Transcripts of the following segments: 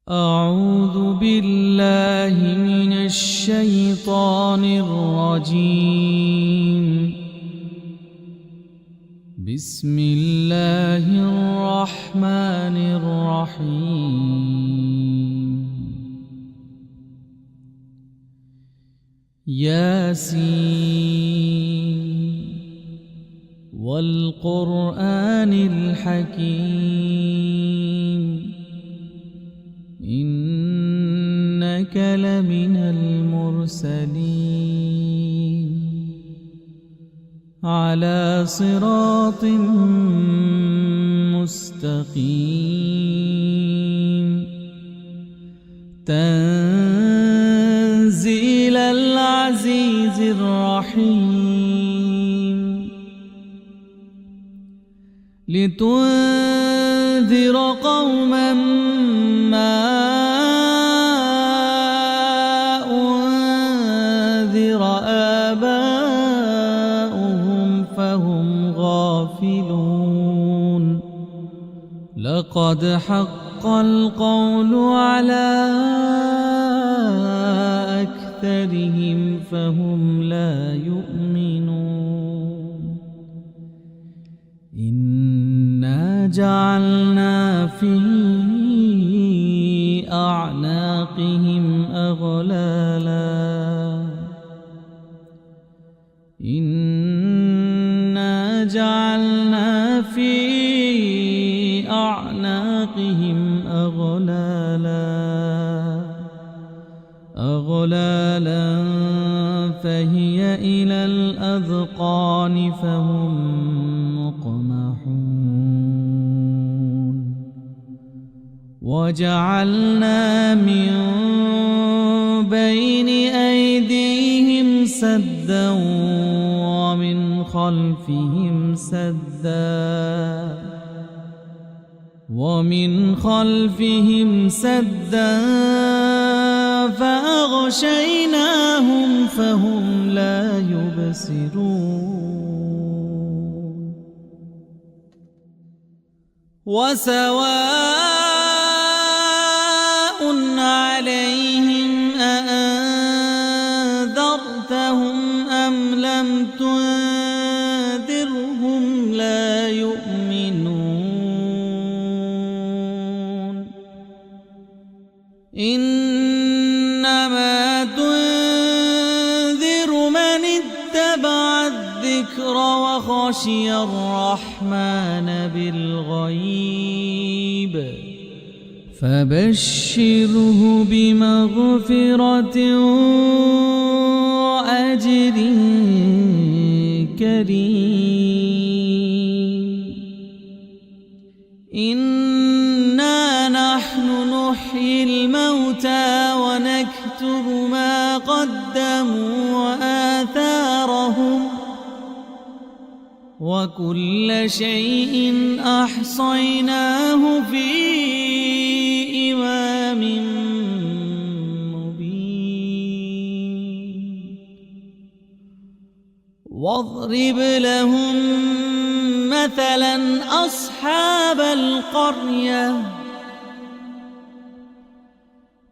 أعوذ بالله من الشيطان الرجيم. بسم الله الرحمن الرحيم. ياسين والقرآن الحكيم إنك لمن المرسلين على صراط مستقيم تنزيل العزيز الرحيم لتنذر قوما ما أنذر آباؤهم فهم غافلون لقد حق القول على أكثرهم فهم لا يؤمنون إنا جعلنا في أعناقهم أغلالا إنا جعلنا في أعناقهم أغلالا فهي إلى الأذقان فهم مقمحون وجعلنا من بين أيديهم سدا ومن خلفهم سدا فأغشيناهم فهم لا يبصرون وسواء عليهم أأنذرتهم أم لم تنذرهم لا يؤمنون إنما تنذر من اتبع الذكر وخشي الرحمن بالغيب فبشره بمغفرة وأجر كريم إنا نحن نحيي الموتى ونكتب ما قدموا وآثارهم وكل شيء أحصيناه في إمام مبين واضرب لهم مثلا أصحاب القرية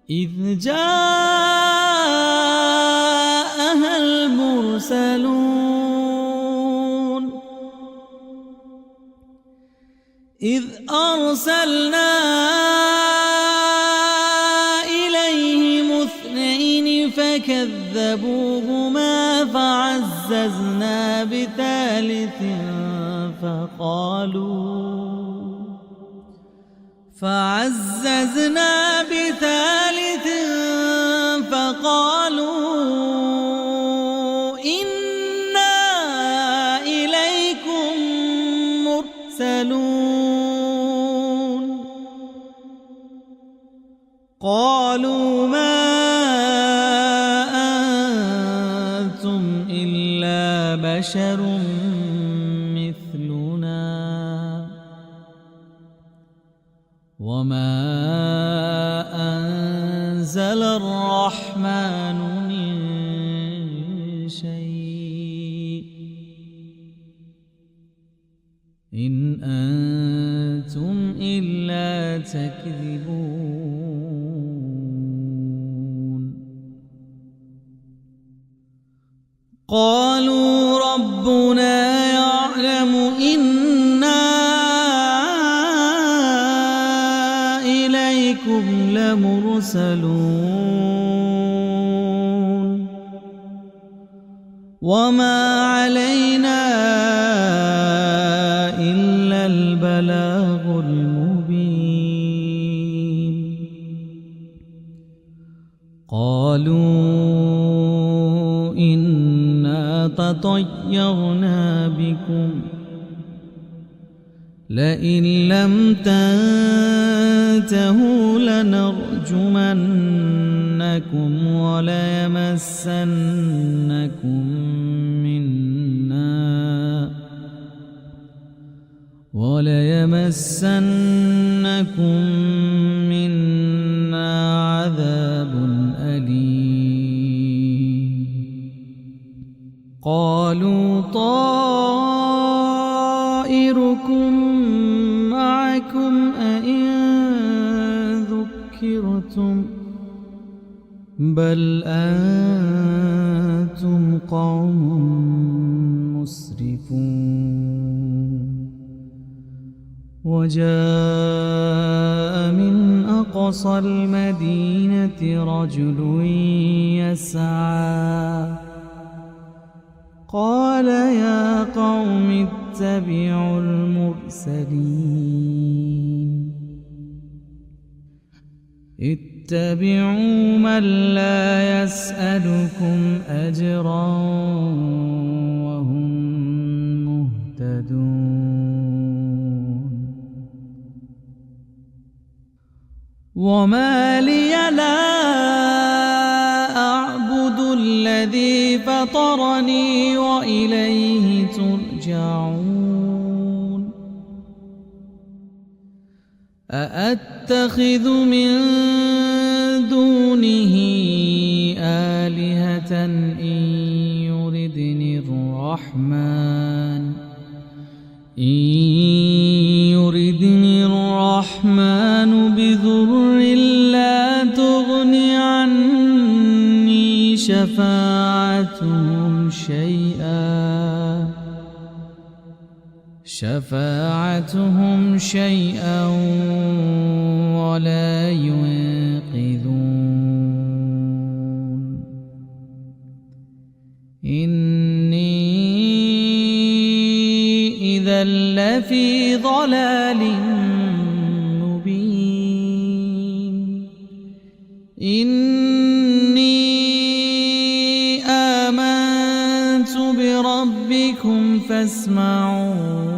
إذ جاءها المرسلون إذ أرسلنا إليهم اثنين فكذبوهما فعززنا بثالث فقالوا إنا إليكم مرسلون قالوا ما أنتم إلا بشر مثلنا وما أنزل الرحمن من شيء إن أنتم إلا تكذبون قالوا ربنا يعلم إنا إليكم لمرسلون وما علينا إلا البلاغ المبين قالوا إنا تطيرنا بكم لئن لم تنتهوا لنرجمنكم وليمسنكم منا عذاب أليم قالوا طائركم معكم أئن ذكرتم بل أنتم قوم مسرفون وجاء من أقصى المدينة رجل يسعى قال يا قوم اتبعوا المرسلين اتبعوا من لا يسألكم أجرا وهم مهتدون وما لي لا أعبد الذي فطرني وإليه ترجعون أأتخذ من دونه آلهة إن يردني الرحمن بضر لا تغن عني شفاعتهم شيئا ولا ينقذون إني إذا لفي ضلال مبين إني آمنت بربكم فاسمعون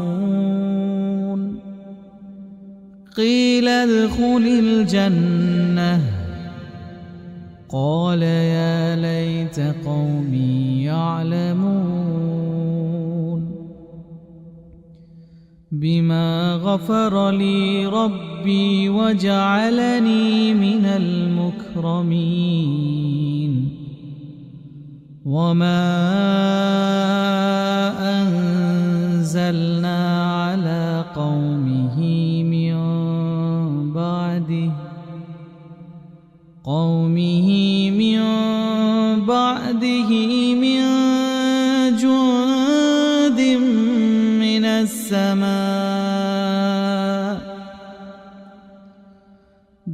قيل ادخل الجنة قال يا ليت قومي يعلمون بما غفر لي ربي وجعلني من المكرمين وما أنزلنا على قومه من بعده من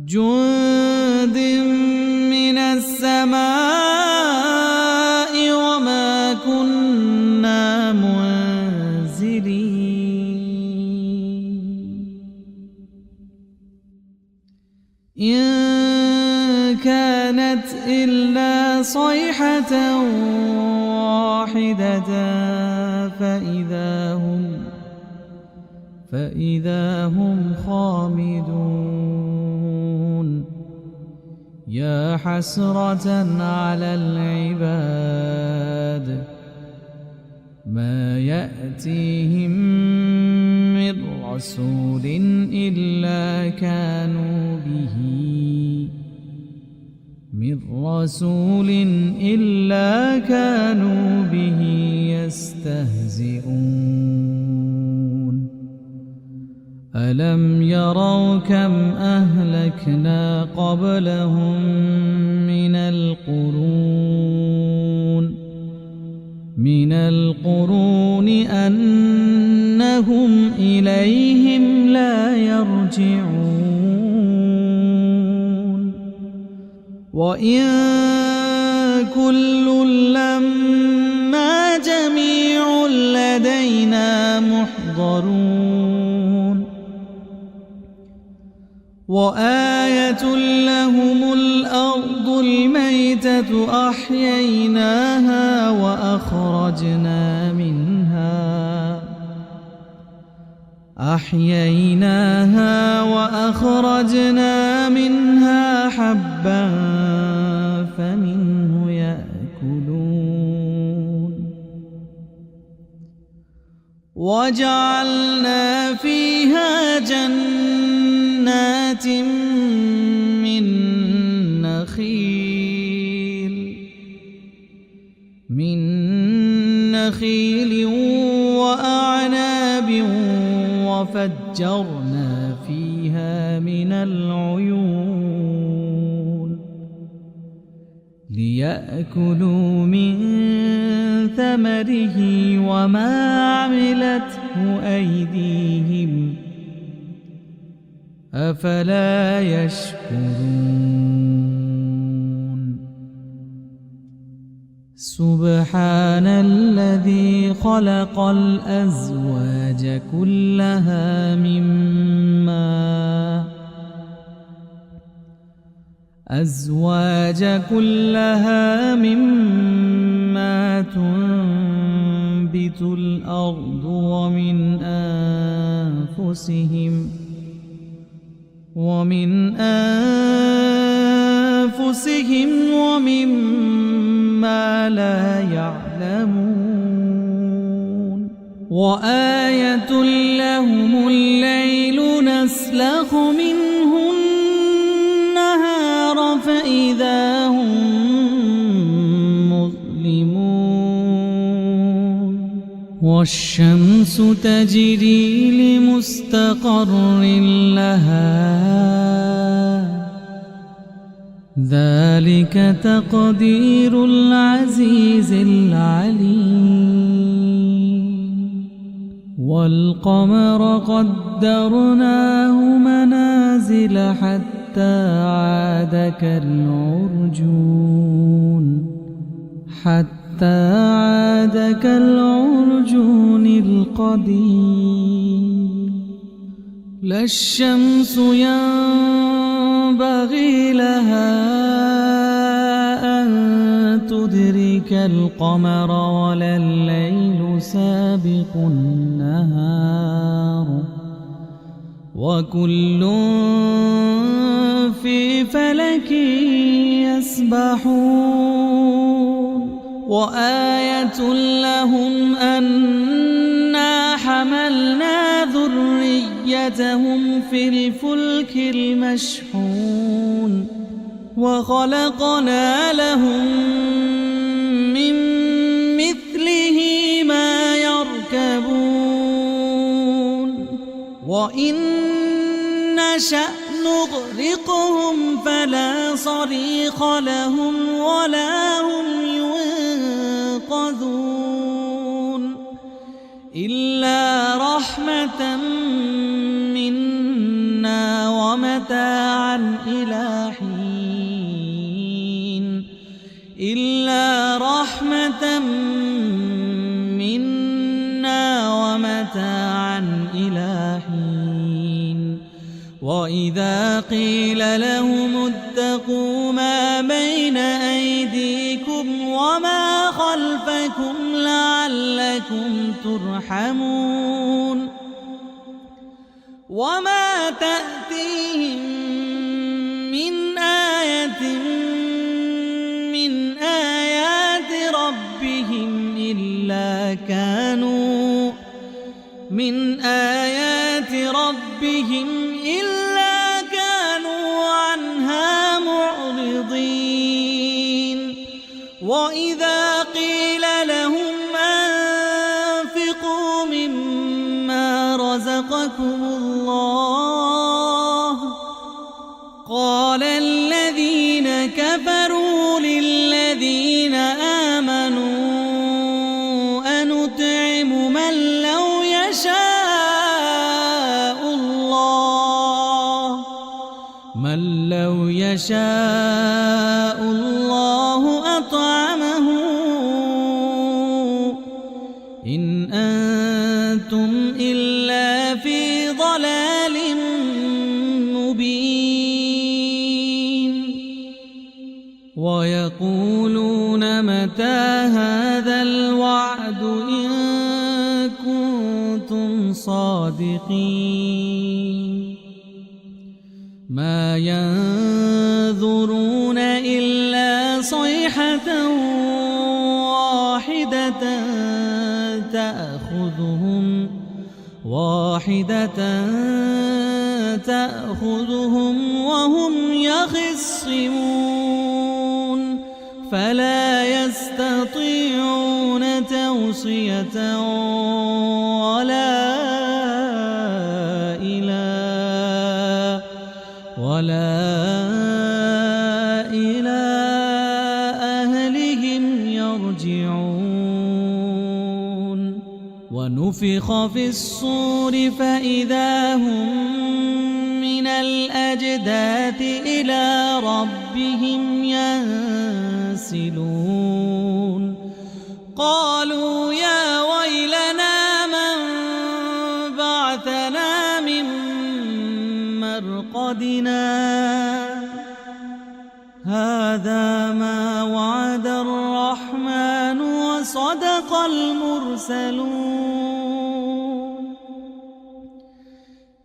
جند من السماء وما كنا منزلين إن كانت إلا صيحة واحدة فإذا هم خامدون يا حسرة على العباد ما يأتيهم من رسول إلا كانوا به يستهزئون ألم يروا كم أهلكنا قبلهم من القرون من القرون أنهم إليهم لا يرجعون وإن كل لما جميع لدينا محضرون وآية لهم الأرض الميتة أحييناها وأخرجنا منها حبا فمنه يأكلون وجعلنا فيها جنات من نخيل وأعناب وفجرنا فيها من العيون ليأكلوا من ثمره وما عملته أيديهم أفلا يشكرون سبحان الذي خلق الأزواج كلها مما تنبت الأرض ومن أنفسهم ومما لا يعلمون وآية لهم الليل نسلخ منه النهار فإذا هم مظلمون والشمس تجري لمستقر لها ذلك تقدير العزيز العليم والقمر قدرناه منازل حتى عاد كالعرجون القديم لا الشمس ينبغي لها أن تدرك القمر ولا الليل سابق النهار وكل في فلك يسبحون وآية لهم أنا حملنا ذريتهم في الفلك المشحون وخلقنا لهم من مثله ما يركبون وإن نشأ نغرقهم فلا صريخ لهم ولا هم ينقذون إلا رحمة منا ومتاعا إلى حين وإذا قيل لهم اتقوا ما بين أيديكم وما خلفكم لعلكم ترحمون وما تأتيهم من آية من آيات ربهم إلا كانوا عنها معرضين وإذا قيل لهم أنفقوا مما رزقكم الله قال الذين كفروا للذين آمنوا من لو يشاء الله أطعمه إن أنتم إلا في ضلال مبين ويقولون متى هذا الوعد إن كنتم صادقين ما ينظرون إلا صيحة تأخذهم وهم يخصمون فلا يستطيعون توصية ولا إلى أهلهم يرجعون ونفخ في الصور فإذا هم من الأجداث إلى ربهم ينسلون قالوا يا ويلنا من بعثنا من مرقدنا هذا ما وعد الرحمن وصدق المرسلون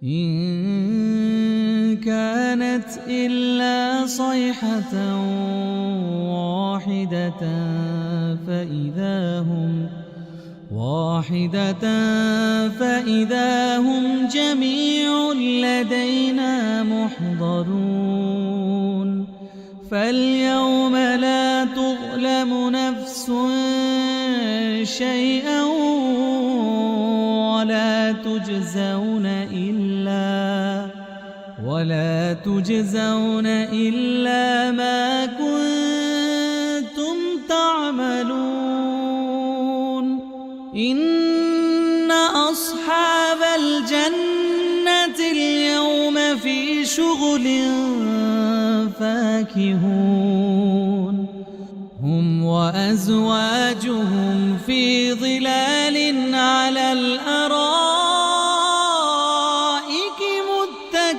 إن كانت إلا صيحة فإذا هم جميع لدينا محضرون فاليوم لا تظلم نفس شيئا ولا تجزون إلا ما كنتم تعملون إن أصحاب الجنة اليوم في شغل فاكهون هم وأزواجهم في ظلال على الأرائك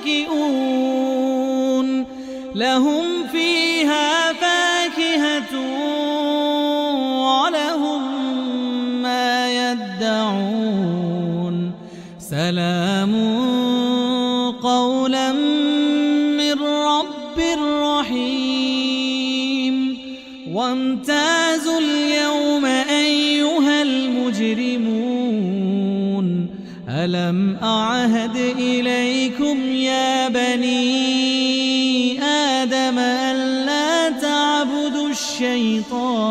متكئون لهم فيها فاكهة ولهم ما يدعون سلام قولا من رب رحيم وامتازوا اليوم أيها المجرمون ألم أعهد إليكم يا بني آدم ألا تعبدوا الشيطان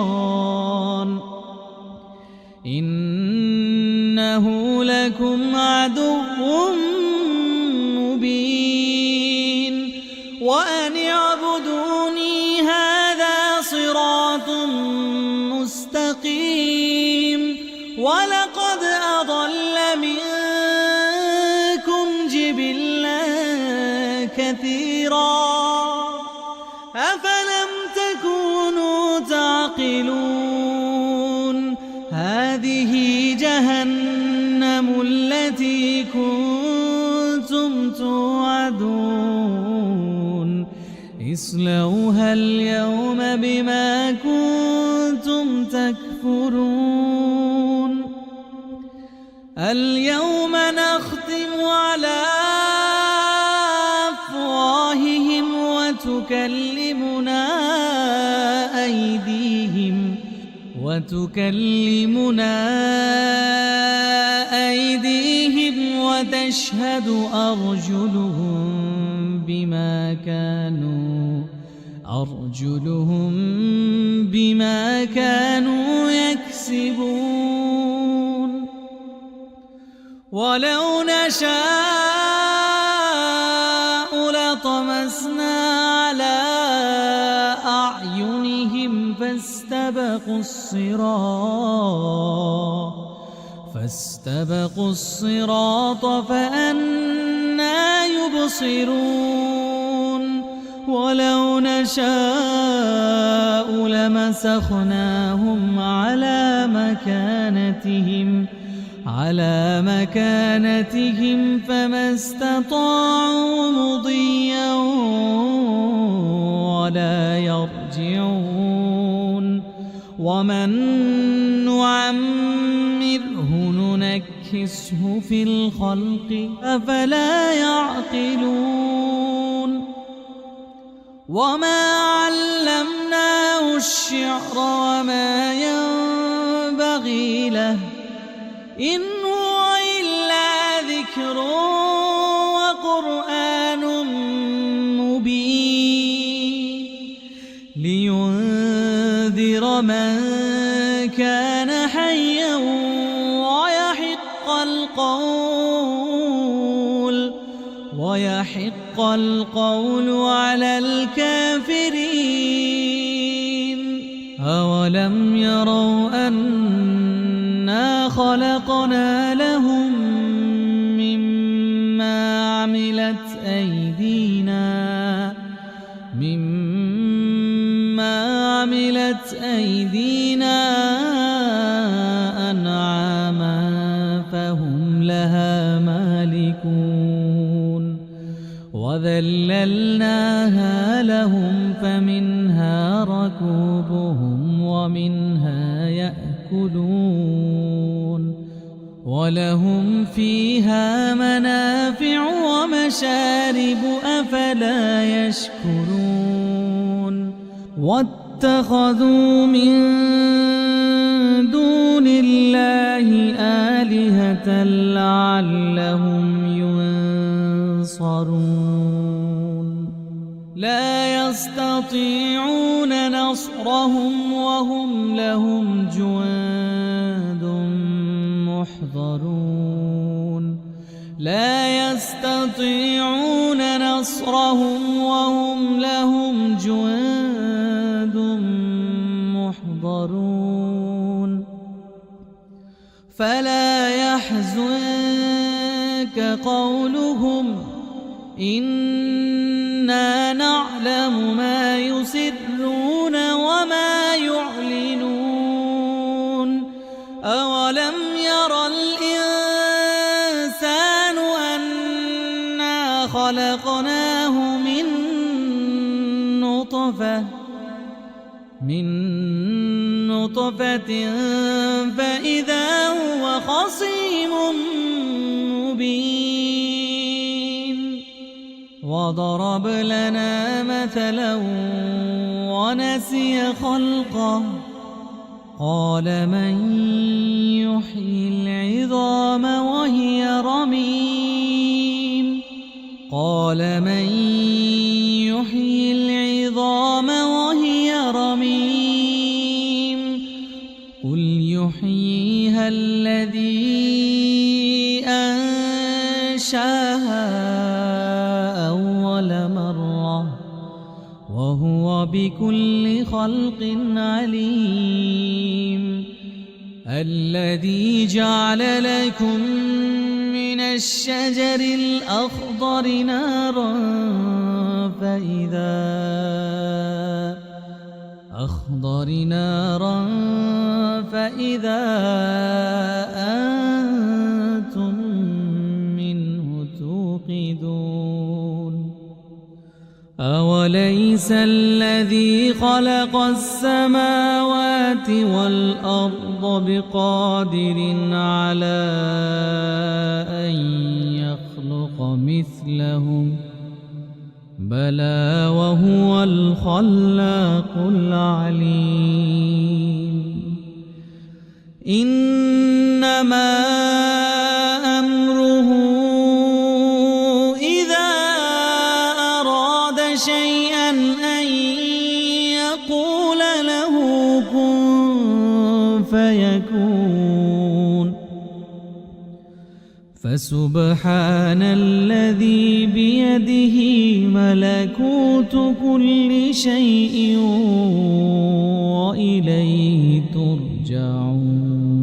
إنه لكم عدو مبين وأن اعبدوني هذا صراط مستقيم ولقد أضل منكم جبلا كثيرا أفلم تكونوا تعقلون هذه جهنم التي كنتم توعدون اصلوها اليوم بما كنتم تكفرون اليوم نختم على أفواههم وتكلمنا أيديهم وتشهد أرجلهم بما كانوا يكسبون ولو نشاء لطمسنا على أعينهم فاستبقوا الصراط فأنى يبصرون ولو نشاء لمسخناهم على مكانتهم فما استطاعوا مضيا ولا يرجعون ومن نعمره ننكسه في الخلق أفلا يعقلون وما علمناه الشعر وما ينبغي له إن هو إلا ذكر وقرآن مبين لينذر من كان حيا ويحق القول على الكافرين أولم يروا أنا خلقنا لهم مما عملت أيدينا أنعاما فهم لها مالكون وذللناها لهم فمنها ركوبهم ومنها يأكلون ولهم فيها منافع ومشارب أفلا يشكرون واتخذوا من دون الله آلهة لعلهم ينصرون لا يستطيعون نصرهم وهم لهم جند محضرون لا يستطيعون نصرهم وهم لهم جند محضرون فلا يحزنك قولهم إنا نعلم ما يسرون وما يعلنون أولم ير الإنسان أنا خلقناه من نطفة فإذا هو خصيم مبين وضرب لنا مثلا ونسي خلقه قال من يحيي العظام وهي رميم قال من يحيي العظام وهي رميم قل يحييها الذي أنشاها أول مرة وهو بكل خلق عليم الذي جعل لكم من الشجر الأخضر نارا فإذا أنتم منه توقدون أوليس الذي خلق السماوات والأرض بقادر على أن يخلق مثلهم بلى وهو الخلاق العليم إنما أمره إذا أراد شيئا أن يقول له كن فيكون فسبحان الذي بيده ملكوت كل شيء وإليه ترجعون